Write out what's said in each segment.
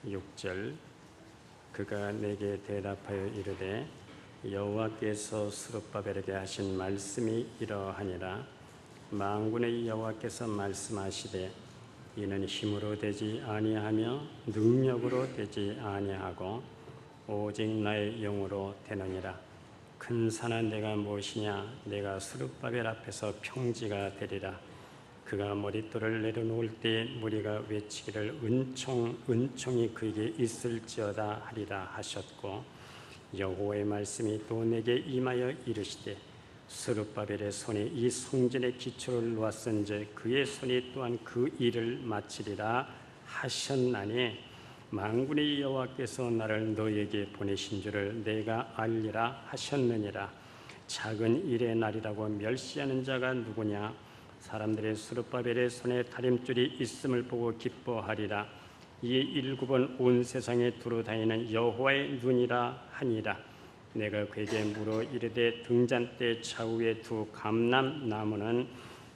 6절 그가 내게 대답하여 이르되 여호와께서 스룹바벨에게 하신 말씀이 이러하니라. 만군의 여호와께서 말씀하시되 이는 힘으로 되지 아니하며 능력으로 되지 아니하고 오직 나의 영으로 되느니라. 큰 산은 내가 무엇이냐? 내가 스룹바벨 앞에서 평지가 되리라. 그가 머릿돌을 내려놓을 때 무리가 외치기를 은총이 그에게 있을지어다 하리라 하셨고, 여호와의 말씀이 또 내게 임하여 이르시되 스룹바벨의 손이 이 성전의 기초를 놓았은즉 그의 손이 또한 그 일을 마치리라 하셨나니, 만군의 여호와께서 나를 너에게 보내신 줄을 내가 알리라 하셨느니라. 작은 일의 날이라고 멸시하는 자가 누구냐? 사람들의 스룹바벨의 손에 다림줄이 있음을 보고 기뻐하리라. 이 일곱은 온 세상에 두루 다니는 여호와의 눈이라 하니라. 내가 그에게 물어 이르되 등잔대 좌우의 두 감람나무는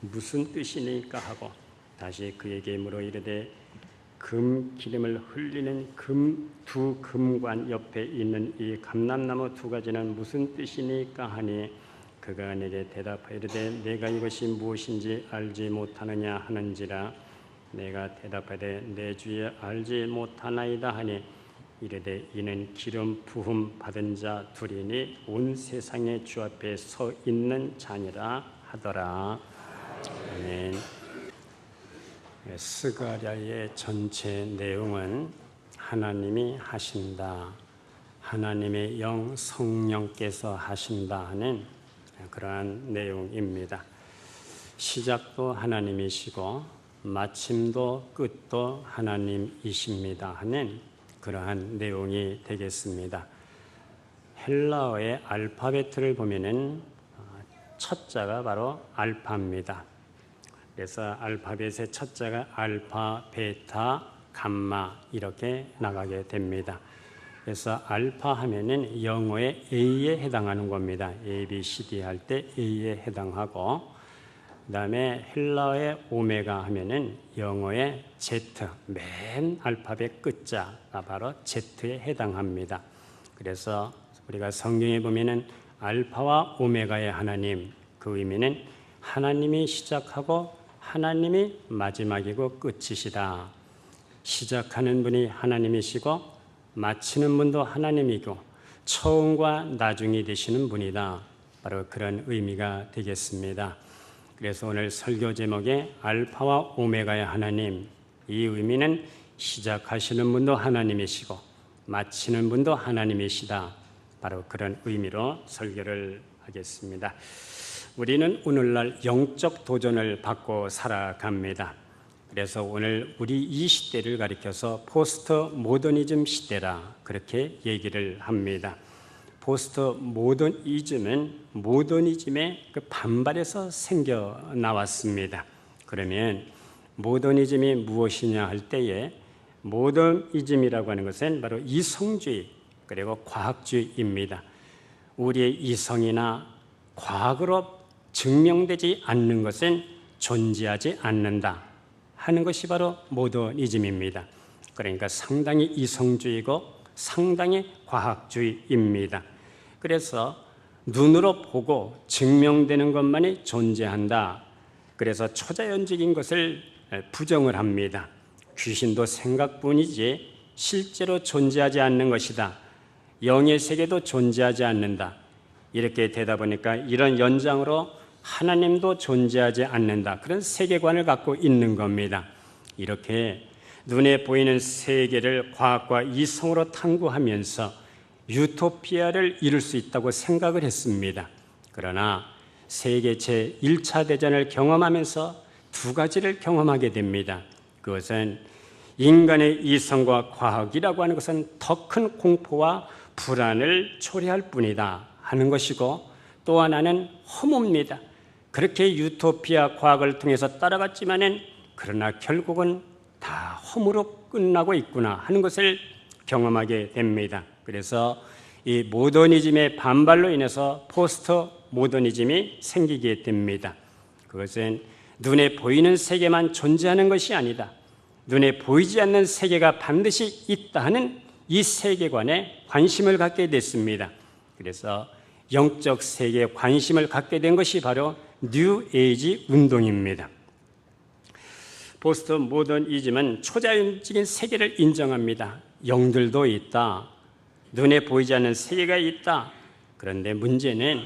무슨 뜻이니까 하고, 다시 그에게 물어 이르되 금 기름을 흘리는 두 금관 옆에 있는 이 감람나무 두 가지는 무슨 뜻이니까 하니, 그가 내게 대답하여 이르되 내가 이것이 무엇인지 알지 못하느냐 하는지라. 내가 대답하되 내 주여 알지 못하나이다 하니, 이르되 이는 기름 부음 받은 자 둘이니 온 세상의 주 앞에 서 있는 자니라 하더라. 아멘. 스가랴의 전체 내용은 하나님이 하신다, 하나님의 영 성령께서 하신다 하는 그러한 내용입니다. 시작도 하나님이시고 마침도 끝도 하나님이십니다 하는 그러한 내용이 되겠습니다. 헬라어의 알파벳을 보면은 첫 자가 바로 알파입니다. 그래서 알파벳의 첫 자가 알파, 베타, 감마 이렇게 나가게 됩니다. 그래서 알파 하면은 영어의 A에 해당하는 겁니다. A, B, C, D 할 때 A에 해당하고, 그 다음에 헬라어의 오메가 하면은 영어의 Z, 맨 알파벳 끝자가 바로 Z에 해당합니다. 그래서 우리가 성경에 보면은 알파와 오메가의 하나님, 그 의미는 하나님이 시작하고 하나님이 마지막이고 끝이시다. 시작하는 분이 하나님이시고 마치는 분도 하나님이고 처음과 나중이 되시는 분이다. 바로 그런 의미가 되겠습니다. 그래서 오늘 설교 제목에 알파와 오메가의 하나님, 이 의미는 시작하시는 분도 하나님이시고 마치는 분도 하나님이시다. 바로 그런 의미로 설교를 하겠습니다. 우리는 오늘날 영적 도전을 받고 살아갑니다. 그래서 오늘 우리 이 시대를 가리켜서 포스트 모더니즘 시대라 그렇게 얘기를 합니다. 포스트 모더니즘은 모더니즘의 그 반발에서 생겨 나왔습니다. 그러면 모더니즘이 무엇이냐 할 때에 모더니즘이라고 하는 것은 바로 이성주의 그리고 과학주의입니다. 우리의 이성이나 과학으로 증명되지 않는 것은 존재하지 않는다 하는 것이 바로 모더니즘입니다. 그러니까 상당히 이성주의고 상당히 과학주의입니다. 그래서 눈으로 보고 증명되는 것만이 존재한다. 그래서 초자연적인 것을 부정을 합니다. 귀신도 생각뿐이지 실제로 존재하지 않는 것이다. 영의 세계도 존재하지 않는다. 이렇게 되다 보니까 이런 연장으로 하나님도 존재하지 않는다. 그런 세계관을 갖고 있는 겁니다. 이렇게 눈에 보이는 세계를 과학과 이성으로 탐구하면서 유토피아를 이룰 수 있다고 생각을 했습니다. 그러나 세계 제1차 대전을 경험하면서 두 가지를 경험하게 됩니다. 그것은 인간의 이성과 과학이라고 하는 것은 더 큰 공포와 불안을 초래할 뿐이다 하는 것이고, 또 하나는 허무입니다. 그렇게 유토피아 과학을 통해서 따라갔지만은 그러나 결국은 다 허무로 끝나고 있구나 하는 것을 경험하게 됩니다. 그래서 이 모더니즘의 반발로 인해서 포스트 모더니즘이 생기게 됩니다. 그것은 눈에 보이는 세계만 존재하는 것이 아니다. 눈에 보이지 않는 세계가 반드시 있다 하는 이 세계관에 관심을 갖게 됐습니다. 그래서 영적 세계에 관심을 갖게 된 것이 바로 뉴 에이지 운동입니다. 포스트 모더니즘은 초자연적인 세계를 인정합니다. 영들도 있다. 눈에 보이지 않는 세계가 있다. 그런데 문제는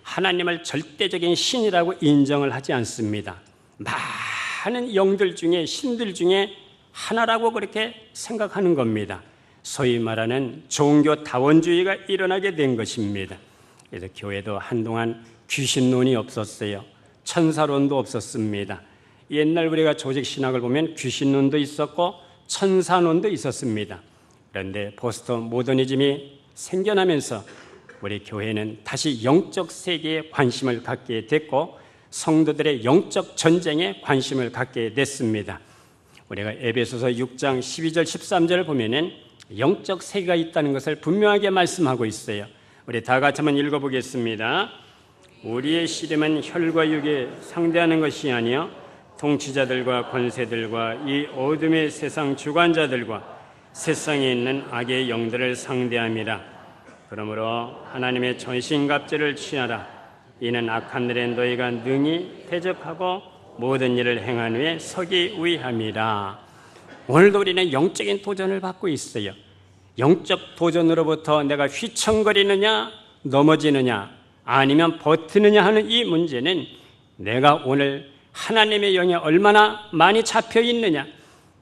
하나님을 절대적인 신이라고 인정을 하지 않습니다. 많은 영들 중에, 신들 중에 하나라고 그렇게 생각하는 겁니다. 소위 말하는 종교 다원주의가 일어나게 된 것입니다. 그래서 교회도 한동안 귀신론이 없었어요. 천사론도 없었습니다. 옛날 우리가 조직신학을 보면 귀신론도 있었고 천사론도 있었습니다. 그런데 포스트 모더니즘이 생겨나면서 우리 교회는 다시 영적 세계에 관심을 갖게 됐고 성도들의 영적 전쟁에 관심을 갖게 됐습니다. 우리가 에베소서 6장 12절 13절을 보면은 영적 세계가 있다는 것을 분명하게 말씀하고 있어요. 우리 다 같이 한번 읽어보겠습니다. 우리의 씨름은 혈과 육에 상대하는 것이 아니요 통치자들과 권세들과 이 어둠의 세상 주관자들과 세상에 있는 악의 영들을 상대함이라. 그러므로 하나님의 전신갑주를 취하라. 이는 악한 날에 너희가 능히 대적하고 모든 일을 행한 후에 서기 위함이라. 오늘도 우리는 영적인 도전을 받고 있어요. 영적 도전으로부터 내가 휘청거리느냐 넘어지느냐 아니면 버티느냐 하는 이 문제는 내가 오늘 하나님의 영에 얼마나 많이 잡혀 있느냐,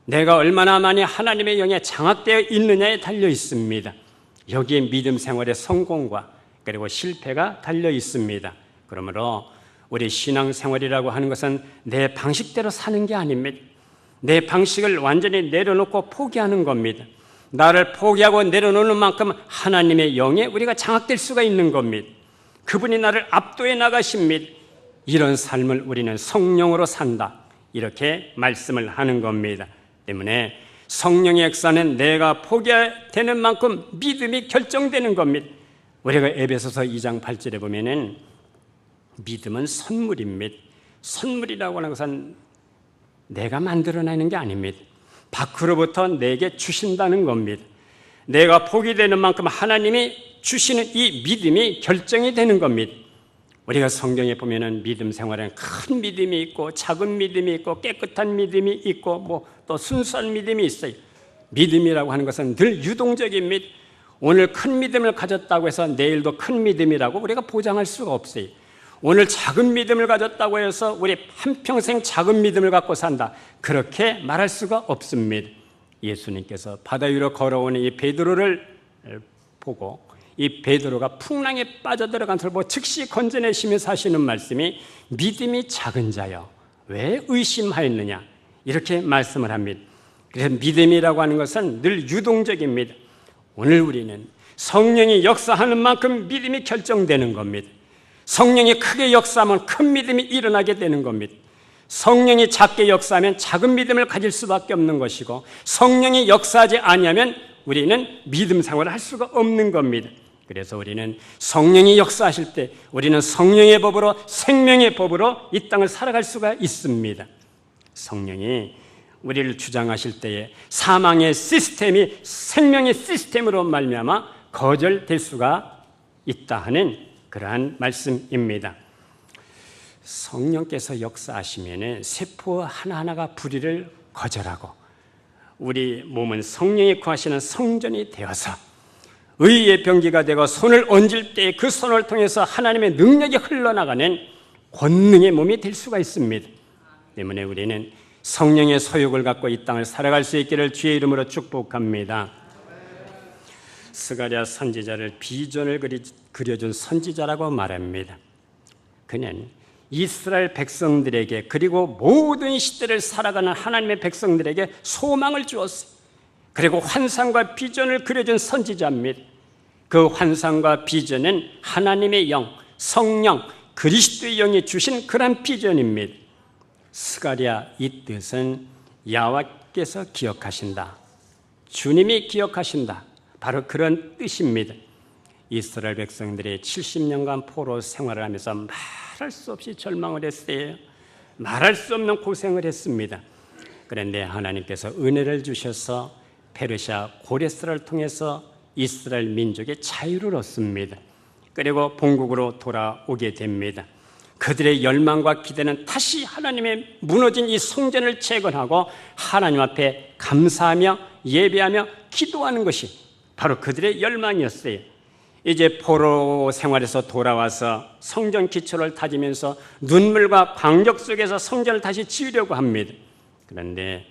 내가 얼마나 많이 하나님의 영에 장악되어 있느냐에 달려 있습니다. 여기에 믿음 생활의 성공과 그리고 실패가 달려 있습니다. 그러므로 우리 신앙생활이라고 하는 것은 내 방식대로 사는 게 아닙니다. 내 방식을 완전히 내려놓고 포기하는 겁니다. 나를 포기하고 내려놓는 만큼 하나님의 영에 우리가 장악될 수가 있는 겁니다. 그분이 나를 압도해 나가십니다. 이런 삶을 우리는 성령으로 산다, 이렇게 말씀을 하는 겁니다. 때문에 성령의 역사는 내가 포기되는 만큼 믿음이 결정되는 겁니다. 우리가 에베소서 2장 8절에 보면은 믿음은 선물입니다. 선물이라고 하는 것은 내가 만들어내는 게 아닙니다. 밖으로부터 내게 주신다는 겁니다. 내가 포기되는 만큼 하나님이 주시는 이 믿음이 결정이 되는 겁니다. 우리가 성경에 보면은 믿음 생활에는 큰 믿음이 있고 작은 믿음이 있고 깨끗한 믿음이 있고 또 순수한 믿음이 있어요. 믿음이라고 하는 것은 늘 유동적입니다. 오늘 큰 믿음을 가졌다고 해서 내일도 큰 믿음이라고 우리가 보장할 수가 없어요. 오늘 작은 믿음을 가졌다고 해서 우리 한평생 작은 믿음을 갖고 산다, 그렇게 말할 수가 없습니다. 예수님께서 바다 위로 걸어오는 이 베드로를 보고 이 베드로가 풍랑에 빠져들어간 것을 보고 즉시 건져내시면서 하시는 말씀이 믿음이 작은 자여 왜 의심하였느냐, 이렇게 말씀을 합니다. 그래서 믿음이라고 하는 것은 늘 유동적입니다. 오늘 우리는 성령이 역사하는 만큼 믿음이 결정되는 겁니다. 성령이 크게 역사하면 큰 믿음이 일어나게 되는 겁니다. 성령이 작게 역사하면 작은 믿음을 가질 수밖에 없는 것이고 성령이 역사하지 아니하면 우리는 믿음 생활을 할 수가 없는 겁니다. 그래서 우리는 성령이 역사하실 때 우리는 성령의 법으로, 생명의 법으로 이 땅을 살아갈 수가 있습니다. 성령이 우리를 주장하실 때에 사망의 시스템이 생명의 시스템으로 말미암아 거절될 수가 있다 하는 그러한 말씀입니다. 성령께서 역사하시면 세포 하나하나가 불의를 거절하고 우리 몸은 성령이 구하시는 성전이 되어서 의의 병기가 되고 손을 얹을 때 그 손을 통해서 하나님의 능력이 흘러나가는 권능의 몸이 될 수가 있습니다. 때문에 우리는 성령의 소욕을 갖고 이 땅을 살아갈 수 있기를 주의 이름으로 축복합니다. 스가랴 선지자를 비전을 그려준 선지자라고 말합니다. 그는 이스라엘 백성들에게 그리고 모든 시대를 살아가는 하나님의 백성들에게 소망을 주었어요. 그리고 환상과 비전을 그려준 선지자입니다. 그 환상과 비전은 하나님의 영, 성령, 그리스도의 영이 주신 그런 비전입니다. 스가랴 이 뜻은 야훼께서 기억하신다, 주님이 기억하신다, 바로 그런 뜻입니다. 이스라엘 백성들이 70년간 포로 생활을 하면서 말할 수 없이 절망을 했어요. 말할 수 없는 고생을 했습니다. 그런데 하나님께서 은혜를 주셔서 페르시아 고레스를 통해서 이스라엘 민족의 자유를 얻습니다. 그리고 본국으로 돌아오게 됩니다. 그들의 열망과 기대는 다시 하나님의 무너진 이 성전을 재건하고 하나님 앞에 감사하며 예배하며 기도하는 것이 바로 그들의 열망이었어요. 이제 포로 생활에서 돌아와서 성전 기초를 다지면서 눈물과 광적 속에서 성전을 다시 지으려고 합니다. 그런데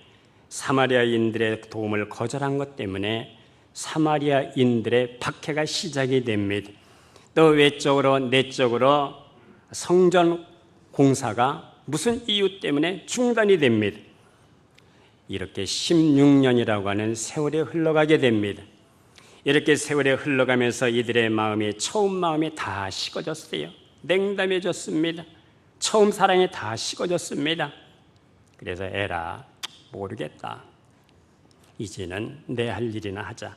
사마리아인들의 도움을 거절한 것 때문에 사마리아인들의 박해가 시작이 됩니다. 또 외적으로 내적으로 성전 공사가 무슨 이유 때문에 중단이 됩니다. 이렇게 16년이라고 하는 세월이 흘러가게 됩니다. 이렇게 세월이 흘러가면서 이들의 마음이 처음 마음이 다 식어졌어요. 냉담해졌습니다. 처음 사랑이 다 식어졌습니다. 그래서 에라 모르겠다. 이제는 내 할 일이나 하자.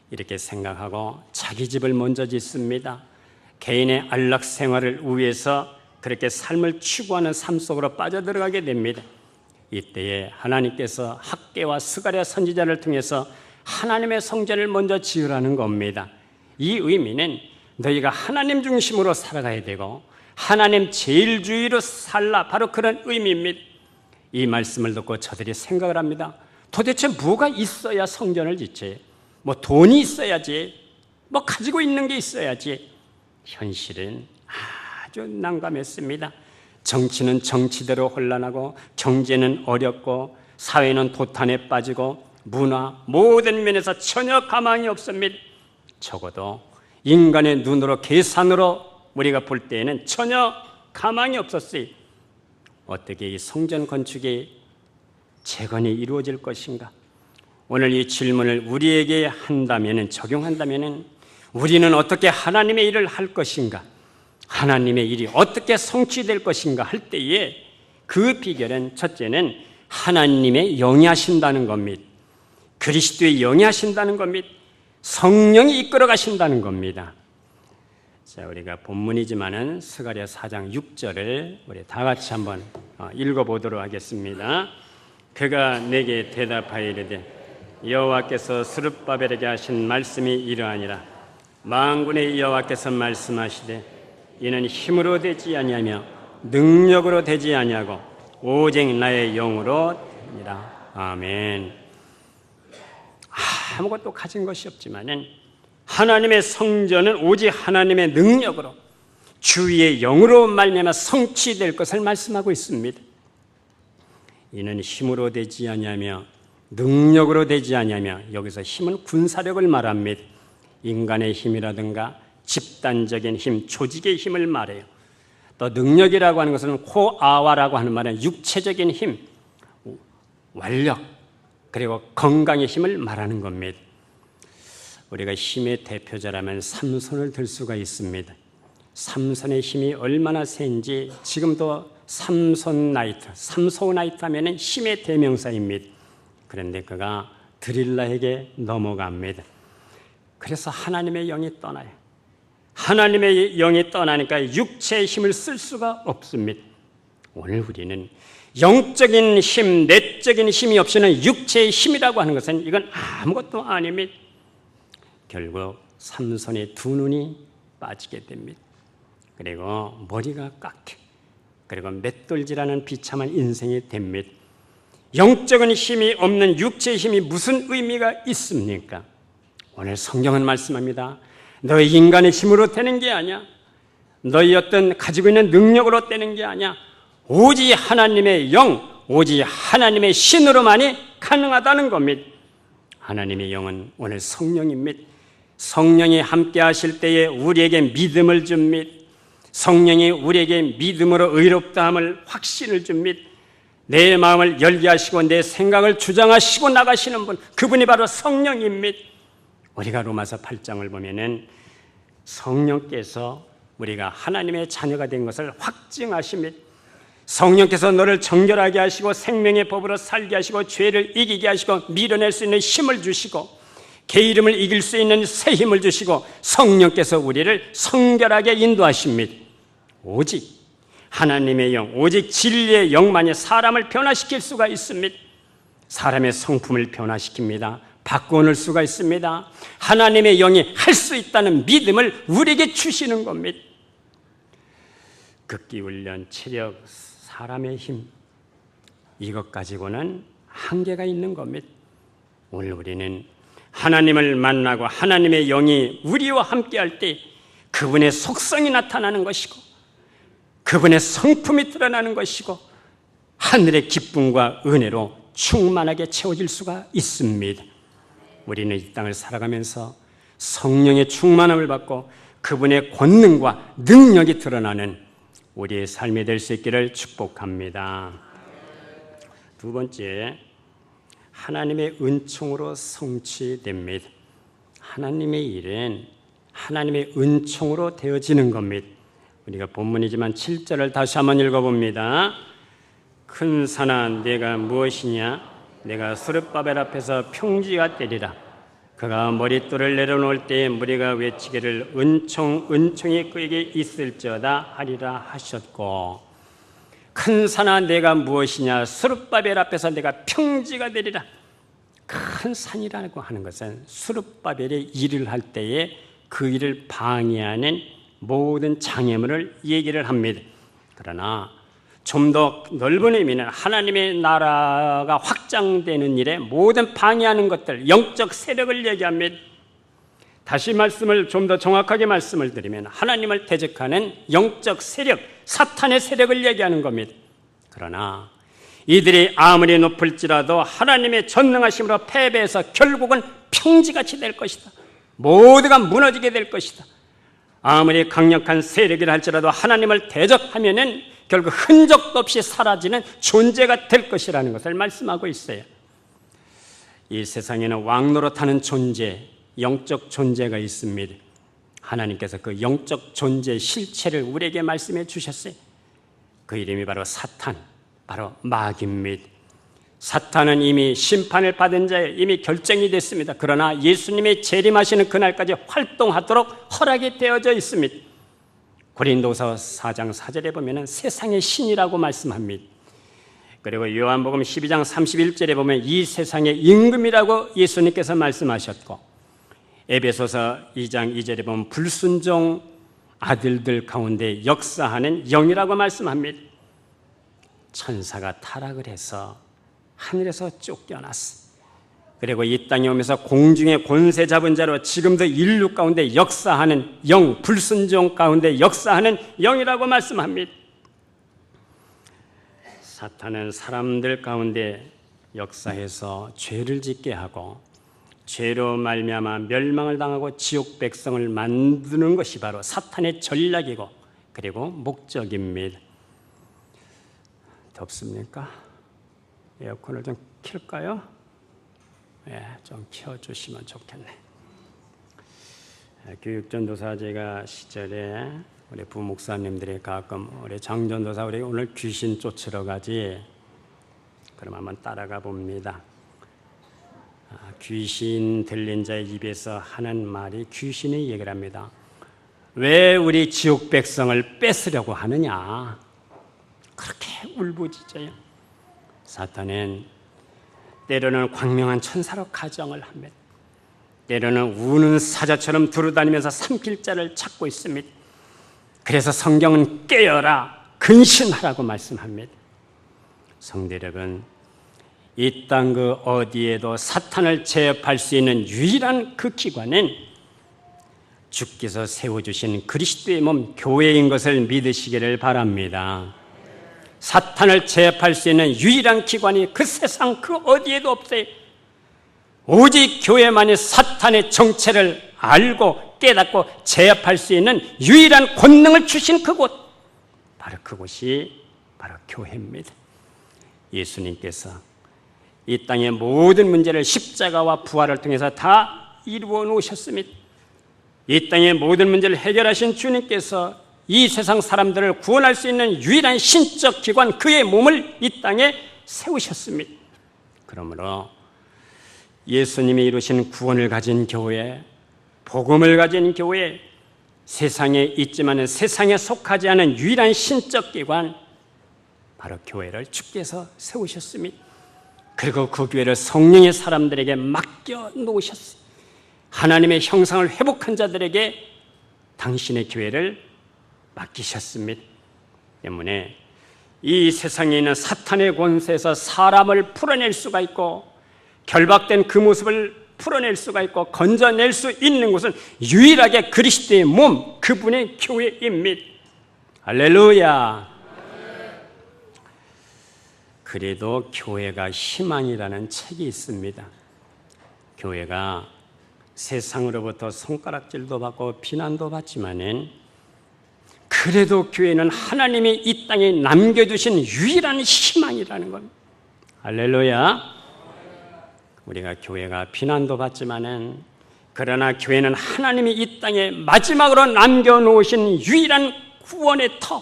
이렇게 생각하고 자기 집을 먼저 짓습니다. 개인의 안락 생활을 위해서 그렇게 삶을 추구하는 삶 속으로 빠져들어가게 됩니다. 이때에 하나님께서 학개와 스가랴 선지자를 통해서 하나님의 성전을 먼저 지으라는 겁니다. 이 의미는 너희가 하나님 중심으로 살아가야 되고 하나님 제일주의로 살라, 바로 그런 의미입니다. 이 말씀을 듣고 저들이 생각을 합니다. 도대체 뭐가 있어야 성전을 짓지? 뭐 돈이 있어야지, 뭐 가지고 있는 게 있어야지. 현실은 아주 난감했습니다. 정치는 정치대로 혼란하고 경제는 어렵고 사회는 도탄에 빠지고 문화 모든 면에서 전혀 가망이 없습니다. 적어도 인간의 눈으로 계산으로 우리가 볼 때에는 전혀 가망이 없었어요. 어떻게 이 성전 건축이 재건이 이루어질 것인가? 오늘 이 질문을 우리에게 한다면, 적용한다면 우리는 어떻게 하나님의 일을 할 것인가? 하나님의 일이 어떻게 성취될 것인가 할 때에 그 비결은 첫째는 하나님의 영이 하신다는 겁니다. 그리스도의 영이 하신다는 겁니다. 성령이 이끌어 가신다는 겁니다. 자, 우리가 본문이지만은 스가랴 4장 6절을 우리 다 같이 한번 읽어보도록 하겠습니다. 그가 내게 대답하여 이르되 여호와께서 스룹바벨에게 하신 말씀이 이러하니라. 만군의 여호와께서 말씀하시되 이는 힘으로 되지 아니하며 능력으로 되지 아니하고 오직 나의 영으로 되니라. 아멘. 아무것도 가진 것이 없지만은 하나님의 성전은 오직 하나님의 능력으로 주의 영으로 말미암아 성취될 것을 말씀하고 있습니다. 이는 힘으로 되지 아니하며 능력으로 되지 아니하며, 여기서 힘은 군사력을 말합니다. 인간의 힘이라든가 집단적인 힘, 조직의 힘을 말해요. 또 능력이라고 하는 것은 코아와라고 하는 말은 육체적인 힘, 완력, 그리고 건강의 힘을 말하는 겁니다. 우리가 힘의 대표자라면 삼손을 들 수가 있습니다. 삼손의 힘이 얼마나 센지 지금도 삼손나이트, 삼소나이트 하면 힘의 대명사입니다. 그런데 그가 드릴라에게 넘어갑니다. 그래서 하나님의 영이 떠나요. 하나님의 영이 떠나니까 육체의 힘을 쓸 수가 없습니다. 오늘 우리는 영적인 힘, 내적인 힘이 없이는 육체의 힘이라고 하는 것은 이건 아무것도 아닙니다. 결국 삼손의 두 눈이 빠지게 됩니다. 그리고 머리가 깎여, 그리고 맷돌질하는 비참한 인생이 됩니다. 영적인 힘이 없는 육체의 힘이 무슨 의미가 있습니까? 오늘 성경은 말씀합니다. 너희 인간의 힘으로 되는 게 아니야. 너희 어떤 가지고 있는 능력으로 되는 게 아니야. 오직 하나님의 영, 오직 하나님의 신으로만이 가능하다는 겁니다. 하나님의 영은 오늘 성령입니다. 성령이 함께 하실 때에 우리에게 믿음을 줍니다. 성령이 우리에게 믿음으로 의롭다함을 확신을 줍니다. 내 마음을 열게 하시고 내 생각을 주장하시고 나가시는 분, 그분이 바로 성령입니다. 우리가 로마서 8장을 보면은 성령께서 우리가 하나님의 자녀가 된 것을 확증하십니다. 성령께서 너를 정결하게 하시고 생명의 법으로 살게 하시고 죄를 이기게 하시고 밀어낼 수 있는 힘을 주시고 게으름을 이길 수 있는 새 힘을 주시고 성령께서 우리를 성결하게 인도하십니다. 오직 하나님의 영, 오직 진리의 영만이 사람을 변화시킬 수가 있습니다. 사람의 성품을 변화시킵니다. 바꿔놓을 수가 있습니다. 하나님의 영이 할 수 있다는 믿음을 우리에게 주시는 겁니다. 극기 훈련, 체력, 사람의 힘, 이것 가지고는 한계가 있는 겁니다. 오늘 우리는 하나님을 만나고 하나님의 영이 우리와 함께할 때 그분의 속성이 나타나는 것이고 그분의 성품이 드러나는 것이고 하늘의 기쁨과 은혜로 충만하게 채워질 수가 있습니다. 우리는 이 땅을 살아가면서 성령의 충만함을 받고 그분의 권능과 능력이 드러나는 우리의 삶이 될 수 있기를 축복합니다. 두 번째, 하나님의 은총으로 성취됩니다. 하나님의 일은 하나님의 은총으로 되어지는 겁니다. 우리가 본문이지만 7절을 다시 한번 읽어봅니다. 큰 산아 내가 무엇이냐? 내가 스룹바벨 앞에서 평지가 되리라. 그가 머릿돌을 내려놓을 때에 무리가 외치기를 은총이 그에게 있을지어다 하리라 하셨고, 큰 산아 내가 무엇이냐? 스룹바벨 앞에서 내가 평지가 되리라. 큰 산이라고 하는 것은 스룹바벨의 일을 할 때에 그 일을 방해하는 모든 장애물을 얘기를 합니다. 그러나 좀 더 넓은 의미는 하나님의 나라가 확장되는 일에 모든 방해하는 것들, 영적 세력을 얘기합니다. 다시 말씀을 좀 더 정확하게 말씀을 드리면 하나님을 대적하는 영적 세력, 사탄의 세력을 얘기하는 겁니다. 그러나 이들이 아무리 높을지라도 하나님의 전능하심으로 패배해서 결국은 평지같이 될 것이다. 모두가 무너지게 될 것이다. 아무리 강력한 세력이라 할지라도 하나님을 대적하면은 결국 흔적도 없이 사라지는 존재가 될 것이라는 것을 말씀하고 있어요. 이 세상에는 왕노릇하는 존재, 영적 존재가 있습니다. 하나님께서 그 영적 존재의 실체를 우리에게 말씀해 주셨어요. 그 이름이 바로 사탄, 바로 마귀입니다. 사탄은 이미 심판을 받은 자에 이미 결정이 됐습니다. 그러나 예수님이 재림하시는 그날까지 활동하도록 허락이 되어져 있습니다. 고린도서 4장 4절에 보면 세상의 신이라고 말씀합니다. 그리고 요한복음 12장 31절에 보면 이 세상의 임금이라고 예수님께서 말씀하셨고, 에베소서 2장 2절에 보면 불순종 아들들 가운데 역사하는 영이라고 말씀합니다. 천사가 타락을 해서 하늘에서 쫓겨났어. 그리고 이 땅에 오면서 공중의 권세 잡은 자로 지금도 인류 가운데 역사하는 영, 불순종 가운데 역사하는 영이라고 말씀합니다. 사탄은 사람들 가운데 역사해서 죄를 짓게 하고 죄로 말미암아 멸망을 당하고 지옥 백성을 만드는 것이 바로 사탄의 전략이고 그리고 목적입니다. 덥습니까? 에어컨을 좀 켤까요? 좀 켜주시면 좋겠네. 교육전도사 시절에 우리 부목사님들이 가끔 우리 장전도사 우리 오늘 귀신 쫓으러 가지? 그럼 한번 따라가 봅니다. 귀신 들린 자의 입에서 하는 말이 귀신의 얘기를 합니다. 왜 우리 지옥 백성을 뺏으려고 하느냐? 그렇게 울부짖어요. 사탄은 때로는 광명한 천사로 가정을 합니다. 때로는 우는 사자처럼 두루다니면서 삼킬 자를 찾고 있습니다. 그래서 성경은 깨어라, 근신하라고 말씀합니다. 성도여러분, 이 땅 그 어디에도 사탄을 제압할 수 있는 유일한 그 기관은 주께서 세워주신 그리스도의 몸 교회인 것을 믿으시기를 바랍니다. 사탄을 제압할 수 있는 유일한 기관이 그 세상 그 어디에도 없어요. 오직 교회만이 사탄의 정체를 알고 깨닫고 제압할 수 있는 유일한 권능을 주신 그곳, 바로 그곳이 바로 교회입니다. 예수님께서 이 땅의 모든 문제를 십자가와 부활을 통해서 다 이루어 놓으셨습니다. 이 땅의 모든 문제를 해결하신 주님께서 이 세상 사람들을 구원할 수 있는 유일한 신적 기관, 그의 몸을 이 땅에 세우셨습니다. 그러므로 예수님이 이루신 구원을 가진 교회, 복음을 가진 교회, 세상에 있지만 세상에 속하지 않은 유일한 신적 기관, 바로 교회를 주께서 세우셨습니다. 그리고 그 교회를 성령의 사람들에게 맡겨 놓으셨어요. 하나님의 형상을 회복한 자들에게 당신의 교회를 맡기셨습니다. 때문에 이 세상에 있는 사탄의 권세에서 사람을 풀어낼 수가 있고 결박된 그 모습을 풀어낼 수가 있고 건져낼 수 있는 곳은 유일하게 그리스도의 몸, 그분의 교회입니다. 할렐루야. 그래도 교회가 희망이라는 책이 있습니다. 교회가 세상으로부터 손가락질도 받고 비난도 받지만은 그래도 교회는 하나님이 이 땅에 남겨주신 유일한 희망이라는 겁니다. 할렐루야. 우리가 교회가 비난도 받지만은 그러나 교회는 하나님이 이 땅에 마지막으로 남겨놓으신 유일한 구원의 터,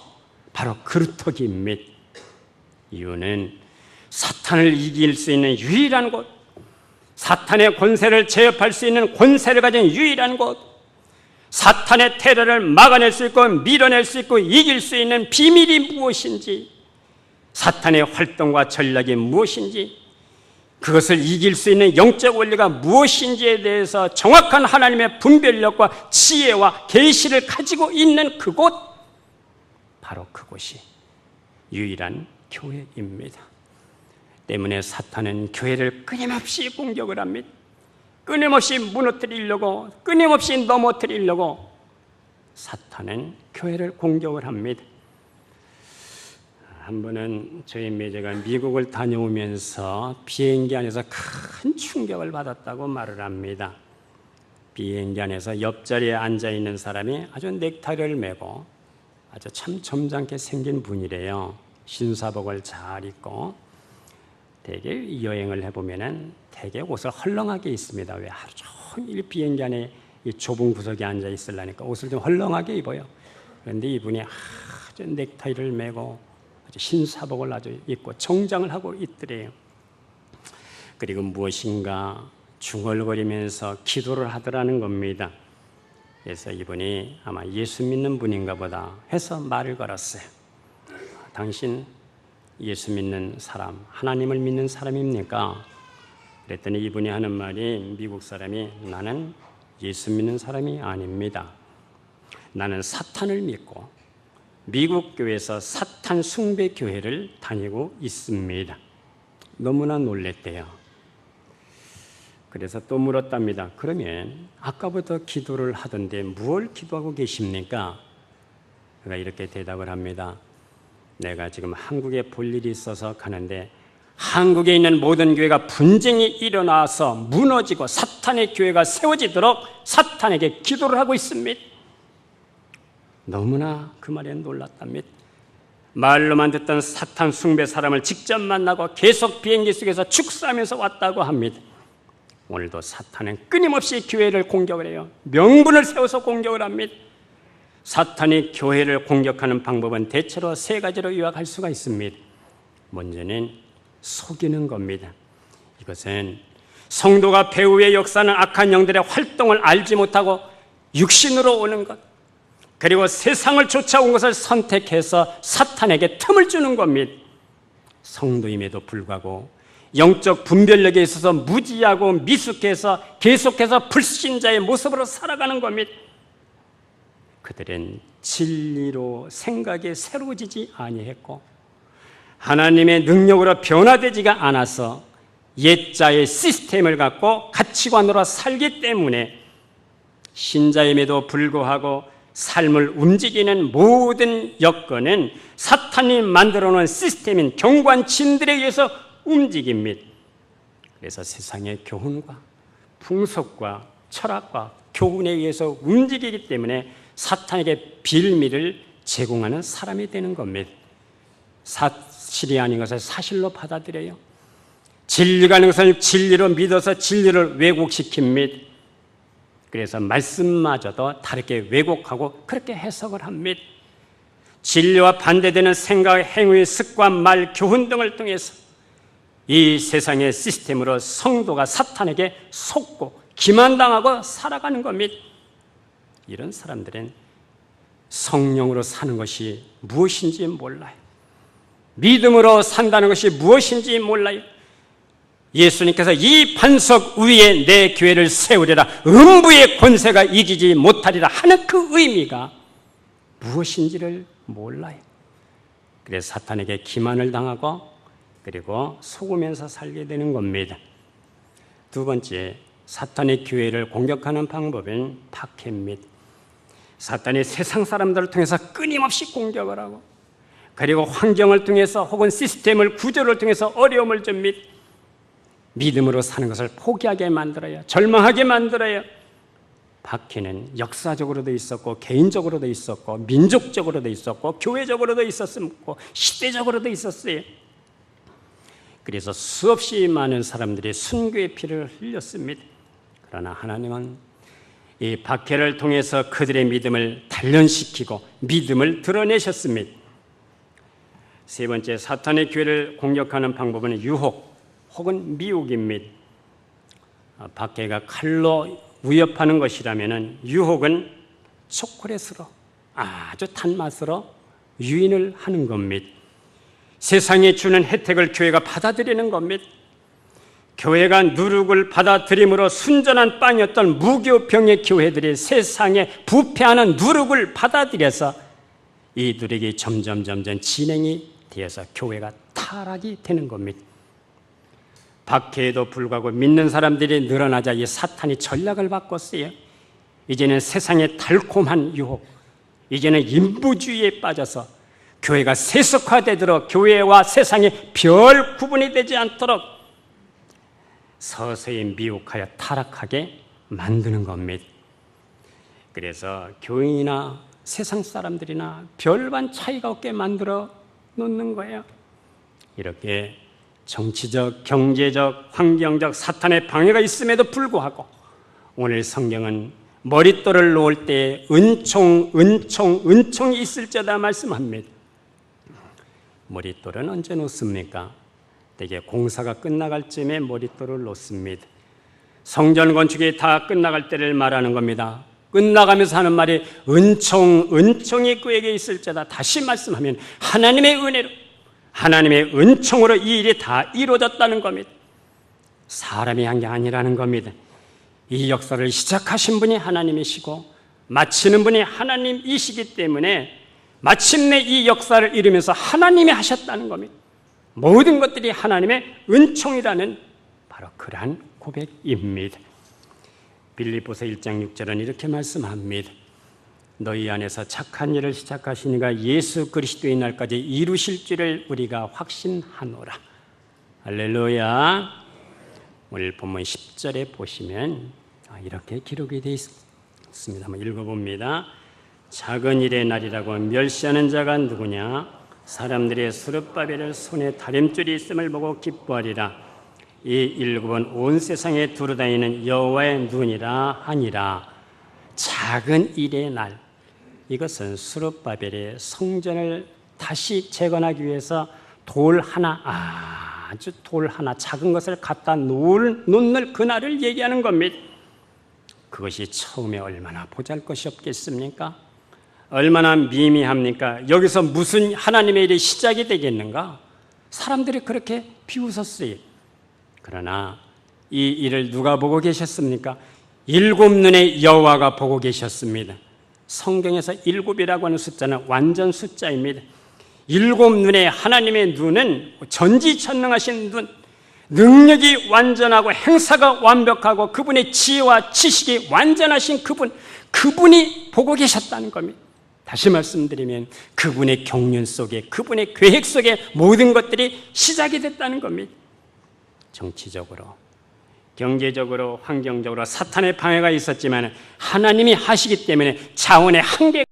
바로 그루터기입니다. 이유는 사탄을 이길 수 있는 유일한 곳, 사탄의 권세를 제압할 수 있는 권세를 가진 유일한 곳, 사탄의 테러를 막아낼 수 있고 밀어낼 수 있고 이길 수 있는 비밀이 무엇인지, 사탄의 활동과 전략이 무엇인지, 그것을 이길 수 있는 영적 원리가 무엇인지에 대해서 정확한 하나님의 분별력과 지혜와 계시를 가지고 있는 그곳, 바로 그곳이 유일한 교회입니다. 때문에 사탄은 교회를 끊임없이 공격을 합니다. 끊임없이 무너뜨리려고, 끊임없이 넘어뜨리려고 사탄은 교회를 공격을 합니다. 한 번은 저희 매제가 미국을 다녀오면서 비행기 안에서 큰 충격을 받았다고 말을 합니다. 비행기 안에서 옆자리에 앉아있는 사람이 아주 넥타이를 메고 아주 참 점잖게 생긴 분이래요. 신사복을 잘 입고 되게 여행을 해보면은 되게 옷을 헐렁하게 입습니다. 왜 하루 종일 비행기 안에 이 좁은 구석에 앉아 있으려니까 옷을 좀 헐렁하게 입어요. 그런데 이분이 아주 넥타이를 메고 아주 신사복을 아주 입고 정장을 하고 있더래요. 그리고 무엇인가 중얼거리면서 기도를 하더라는 겁니다. 그래서 이분이 아마 예수 믿는 분인가 보다 해서 말을 걸었어요. 당신 예수 믿는 사람, 하나님을 믿는 사람입니까? 그랬더니 이분이 하는 말이, 미국 사람이, 나는 예수 믿는 사람이 아닙니다. 나는 사탄을 믿고 미국 교회에서 사탄 숭배 교회를 다니고 있습니다. 너무나 놀랬대요. 그래서 또 물었답니다. 그러면 아까부터 기도를 하던데 뭘 기도하고 계십니까? 그가 이렇게 대답을 합니다. 내가 지금 한국에 볼 일이 있어서 가는데 한국에 있는 모든 교회가 분쟁이 일어나서 무너지고 사탄의 교회가 세워지도록 사탄에게 기도를 하고 있습니다. 너무나 그 말에 놀랐답니다. 말로만 듣던 사탄 숭배 사람을 직접 만나고 계속 비행기 속에서 축사하면서 왔다고 합니다. 오늘도 사탄은 끊임없이 교회를 공격을 해요. 명분을 세워서 공격을 합니다. 사탄이 교회를 공격하는 방법은 대체로 세 가지로 요약할 수가 있습니다. 먼저는 속이는 겁니다. 이것은 성도가 배후의 역사는 악한 영들의 활동을 알지 못하고 육신으로 오는 것, 그리고 세상을 쫓아온 것을 선택해서 사탄에게 틈을 주는 겁니다. 성도임에도 불구하고 영적 분별력에 있어서 무지하고 미숙해서 계속해서 불신자의 모습으로 살아가는 겁니다. 그들은 진리로 생각이 새로워지지 아니했고 하나님의 능력으로 변화되지가 않아서 옛자의 시스템을 갖고 가치관으로 살기 때문에 신자임에도 불구하고 삶을 움직이는 모든 여건은 사탄이 만들어 놓은 시스템인 경관진들에 의해서 움직입니다. 그래서 세상의 교훈과 풍속과 철학과 교훈에 의해서 움직이기 때문에 사탄에게 빌미를 제공하는 사람이 되는 겁니다. 사실이 아닌 것을 사실로 받아들여요. 진리가 아닌 것을 진리로 믿어서 진리를 왜곡시킵니다. 그래서 말씀마저도 다르게 왜곡하고 그렇게 해석을 합니다. 진리와 반대되는 생각, 행위, 습관, 말, 교훈 등을 통해서 이 세상의 시스템으로 성도가 사탄에게 속고 기만당하고 살아가는 겁니다. 이런 사람들은 성령으로 사는 것이 무엇인지 몰라요. 믿음으로 산다는 것이 무엇인지 몰라요. 예수님께서 이 반석 위에 내 교회를 세우리라, 음부의 권세가 이기지 못하리라 하는 그 의미가 무엇인지를 몰라요. 그래서 사탄에게 기만을 당하고 그리고 속으면서 살게 되는 겁니다. 두 번째, 사탄의 교회를 공격하는 방법은 박해입니다. 사탄이 세상 사람들을 통해서 끊임없이 공격을 하고 그리고 환경을 통해서 혹은 시스템을, 구조를 통해서 어려움을 줍니다. 믿음으로 사는 것을 포기하게 만들어요. 절망하게 만들어요. 박해는 역사적으로도 있었고 개인적으로도 있었고 민족적으로도 있었고 교회적으로도 있었고 시대적으로도 있었어요. 그래서 수없이 많은 사람들이 순교의 피를 흘렸습니다. 그러나 하나님은 이 박해를 통해서 그들의 믿음을 단련시키고 믿음을 드러내셨습니다. 세 번째, 사탄의 교회를 공격하는 방법은 유혹 혹은 미혹입니다. 박해가 칼로 위협하는 것이라면 유혹은 초콜릿으로, 아주 단맛으로 유인을 하는 겁니다. 세상에 주는 혜택을 교회가 받아들이는 겁니다. 교회가 누룩을 받아들임으로 순전한 빵이었던 무교병의 교회들이 세상에 부패하는 누룩을 받아들여서 이 누룩이 점점 진행이 되어서 교회가 타락이 되는 겁니다. 박해에도 불구하고 믿는 사람들이 늘어나자 이 사탄이 전략을 바꿨어요. 이제는 세상의 달콤한 유혹, 이제는 인부주의에 빠져서 교회가 세속화되도록, 교회와 세상의 별 구분이 되지 않도록 서서히 미혹하여 타락하게 만드는 겁니다. 그래서 교인이나 세상 사람들이나 별반 차이가 없게 만들어 놓는 거예요. 이렇게 정치적, 경제적, 환경적 사탄의 방해가 있음에도 불구하고 오늘 성경은 머릿돌을 놓을 때 은총이 있을지어다 말씀합니다. 머릿돌은 언제 놓습니까? 대개 공사가 끝나갈 쯤에 머릿돌을 놓습니다. 성전 건축이 다 끝나갈 때를 말하는 겁니다. 끝나가면서 하는 말이 은총이 그에게 있을지어다. 다시 말씀하면 하나님의 은혜로, 하나님의 은총으로 이 일이 다 이루어졌다는 겁니다. 사람이 한 게 아니라는 겁니다. 이 역사를 시작하신 분이 하나님이시고 마치는 분이 하나님이시기 때문에 마침내 이 역사를 이루면서 하나님이 하셨다는 겁니다. 모든 것들이 하나님의 은총이라는 바로 그러한 고백입니다. 빌립보서 1장 6절은 이렇게 말씀합니다. 너희 안에서 착한 일을 시작하시니가 예수 그리스도의 날까지 이루실 줄을 우리가 확신하노라. 할렐루야. 오늘 본문 10절에 보시면 이렇게 기록이 되어 있습니다. 한번 읽어봅니다. 작은 일의 날이라고 멸시하는 자가 누구냐? 사람들의 스룹바벨을 손에 다림줄이 있음을 보고 기뻐하리라. 이 일곱은 온 세상에 두루다니는 여호와의 눈이라 하니라. 작은 일의 날, 이것은 스룹바벨의 성전을 다시 재건하기 위해서 돌 하나, 아주 돌 하나 작은 것을 갖다 놓는 그날을 얘기하는 겁니다. 그것이 처음에 얼마나 보잘것이 없겠습니까? 얼마나 미미합니까? 여기서 무슨 하나님의 일이 시작이 되겠는가? 사람들이 그렇게 비웃었어요. 그러나 이 일을 누가 보고 계셨습니까? 일곱 눈의 여호와가 보고 계셨습니다. 성경에서 일곱이라고 하는 숫자는 완전 숫자입니다. 일곱 눈의 하나님의 눈은 전지전능하신 눈, 능력이 완전하고 행사가 완벽하고 그분의 지혜와 지식이 완전하신 그분이 보고 계셨다는 겁니다. 다시 말씀드리면 그분의 경륜 속에, 그분의 계획 속에 모든 것들이 시작이 됐다는 겁니다. 정치적으로, 경제적으로, 환경적으로 사탄의 방해가 있었지만 하나님이 하시기 때문에 자원의 한계가